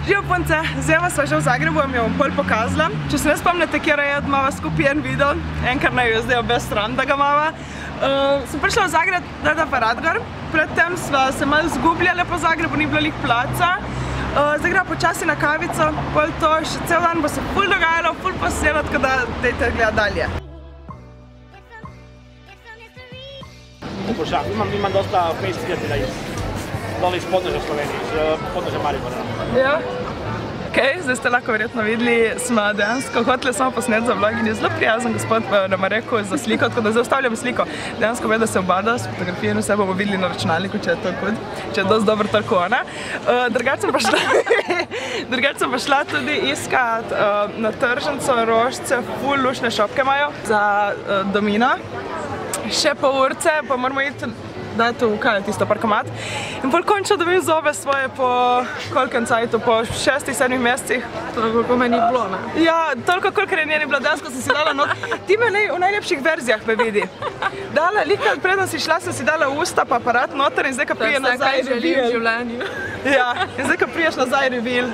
Živo punce, zdaj sva že v Zagrebu, vam jo bom pol pokazala. Če se ne spomnite, kjer je, mava skupaj en video, enkar naj jo zdaj obe stran, da ga mava. Sem prišla v Zagreb, da pa Radgor. Predtem sva se malo zgubljale po Zagrebu, ni bilo lih placa. Zdaj greva počasi na kavico, pol to, še cel dan bo se ful dogajalo, ful posnelo, tako da dejte gledati dalje. Pokušam, imam dosta face prijatelja dole iz Podnožja Slovenije, iz Podnožja Maribora. Ja. Okej, zdaj ste lahko verjetno videli, smo dejansko hoteli samo posneti za vlog in je zelo prijazen gospod nam je rekel za sliko, tako da zdaj vstavljam sliko. Dejansko ve, da se obada s fotografijo in vse bomo videli na računalniku, če je to kud, če je dosti dobro tako ona. Drugače sem pa šla tudi iskat na tržnico Rožce, ful lušne šopke imajo za Domino. Še pol urce, pa moramo iti dati v kaj, tisto parkomat. In pol končno dobim zobe svoje po kolkem cajtu, po 6-7 mesecih. Toliko, koliko me ni bilo, ne? Ja, toliko, koliko je njeni bilo, dejansko sem si dala not. Ti me v najlepših verzijah me vidi. Dala, lika, predno si šla, sem si dala usta pa aparat noter in zdaj, ko prije nazaj reveal. Kaj želim v življenju. Ja, in zdaj, ko priješ nazaj reveal.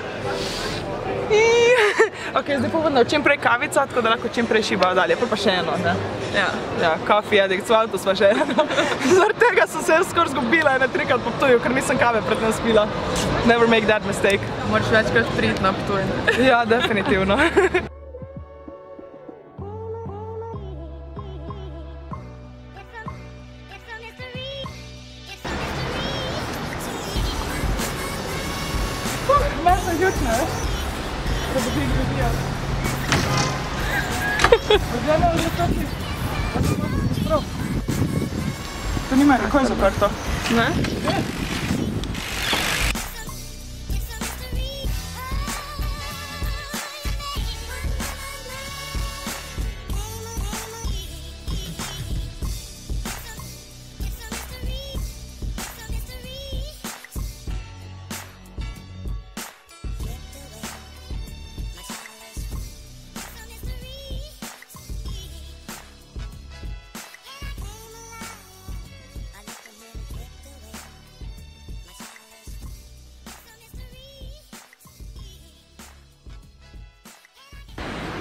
Ok, zdaj pa bom čim prej kavica, tako da lahko čim prej šibajo dalje, pa še eno, ne? Ja, coffee addict, v avtu sva še eno. Zaradi tega sem se skoraj zgubila ene 3-krat po Ptuju, ker nisem kave pred tem spila. Never make that mistake. Moraš večkrat priti na Ptuj. Ja, definitivno. Meni sem ključna, veš? Da bo ti gradijo. Odgledamo že točni. Da se bomo sprav. To nima kako je zaprto. Ne?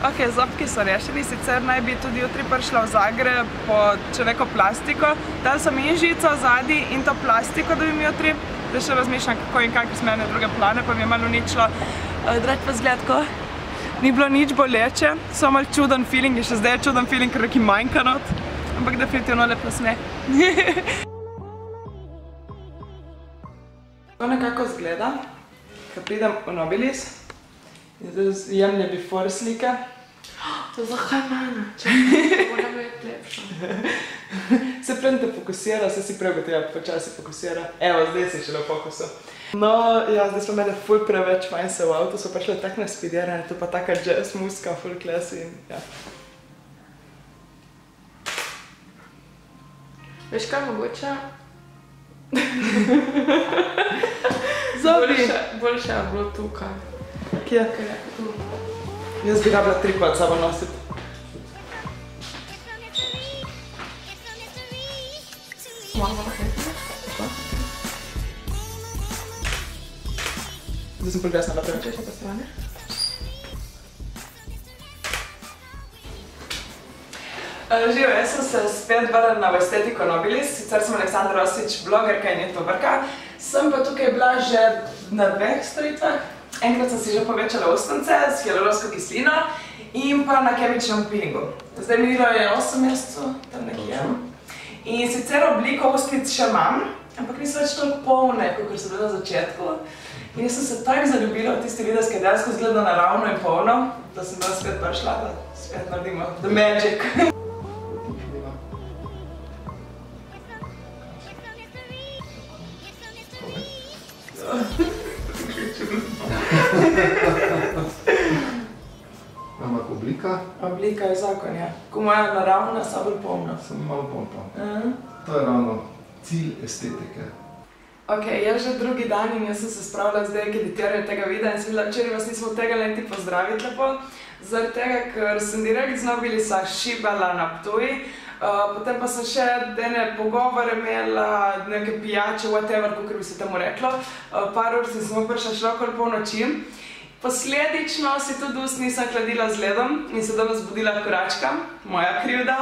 Ok, zobki so rešili, sicer naj bi tudi jutri prišla v Zagreb po človeko plastiko. Dali so mi in žico zadnji in to plastiko, da bi mi jutri. Zdaj še razmišljam, kako in kakve smene druge plane, pa mi je malo uničilo. Dragi pa zgled, ko ni bilo nič boleče, samo malo čuden feeling in še zdaj je čuden feeling, ker neki manjka not. Ampak definitivno lepo sne. To nekako zgleda, ko pridem v Nobilis. Zdaj jemlje before slike. To zakaj mene? Čakaj, moram biti lepša. Se preden te fokusira, se si prej tega počasi fokusira. Evo, zdaj si šele v fokusu. No, ja, zdaj smo imeli ful preveč fajn se v avtu, so pa šle tak naspidirane, to pa taka jazz muska, ful klasi in ja. Veš kaj mogoče? Zobi! Boljše je bilo tukaj. Kje? Jaz bi rabila 3 kod sabo nositi. Malo nekaj. Zdaj sem preglasna na prvi. Če še po strani? Živo, jaz sem se spet vrnila v Estetiko Nobilis, sicer sem Aleksandra Rosič, blogerka in youtuberka. Sem pa tukaj bila že na 2 storitvah. Enkrat sem si že povečala ustnice s hialuronsko kislino in pa na kemičnem peelingu. Zdaj minilo je 8 mesecev, tam nekje. In sicer obliko ustnic še imam, ampak niso več toliko polne, kot so bile na začetku. In jaz sem se tako zaljubila v tisti video, ki je dejansko izgledalo naravno in polno, da sem danes spet prišla, da spet naredimo the magic. Ampak oblika? Oblika je zakon, ja. Ko moja naravna, so bolj polna. Sem malo polna. To je ravno cilj estetike. Ok, je že drugi dan in jaz sem se spravila zdaj k editiranju tega videa in sem videla, včeraj vas nismo tegale niti pozdraviti lepo. Zaradi tega, ker sem direkt z Nobilisa šibala na Ptuj. Potem pa sem še ene pogovore imela, neke pijače, whatever, kakor bi se temu reklo. Par ur sem samo prišla široko po noči. Posledično si tudi ust nisem hladila z ledom in se danes zbudila koračka, moja krivda.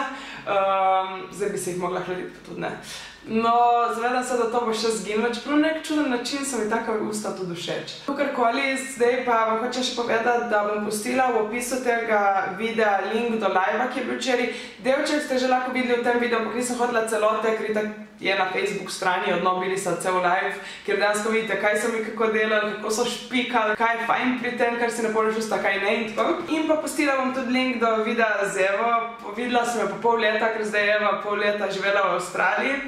Zdaj bi se jih mogla hladiti, pa tudi ne. No, zavedam se, da to bo še zginilo, čeprav na nek čuden način so mi taka usta tudi všeč. Kakorkoli, zdaj pa vam hočem še povedati, da bom pustila v opisu tega videa link do live-a, ki je bil včeraj. Delček ste že lahko videli v tem videu, ampak nisem hodila celote, ker itak je na Facebook strani odnobili so cel live, kjer dejansko vidite, kaj so mi kako delali, kako so špikali, kaj je fajn pri tem, kar si ne poleš usta, kaj ne in tako. In pa pustila bom tudi link do videa z Evo. Videla sem jo po pol leta, ker zdaj je Eva pol leta živela v Avstraliji.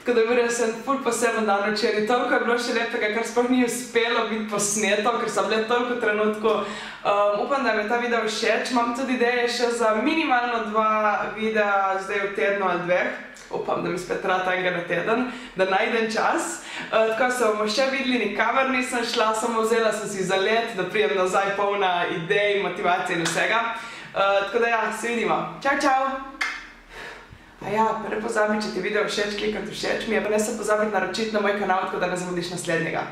Tako da bil sem ful poseben dan včeraj. Toliko je bilo še lepega, kar sploh ni uspelo biti posneto, ker so bile toliko trenutkov. Upam, da mi je ta video všeč. Imam tudi ideje še za minimalno 2 videa zdaj v tednu ali 2. Upam, da mi spet rata enega na teden, da najdem čas. Tako se bomo še videli, nikamor nisem šla, samo vzela sem si za let, da prijem nazaj polna idej, motivacije in vsega. Tako da ja, se vidimo. Čau, čau! A ja, pa ne pozabi, če ti video všeč, klikati všeč mi je, pa ne se pozabi naročiti na moj kanal, tako da ne zamudiš naslednjega.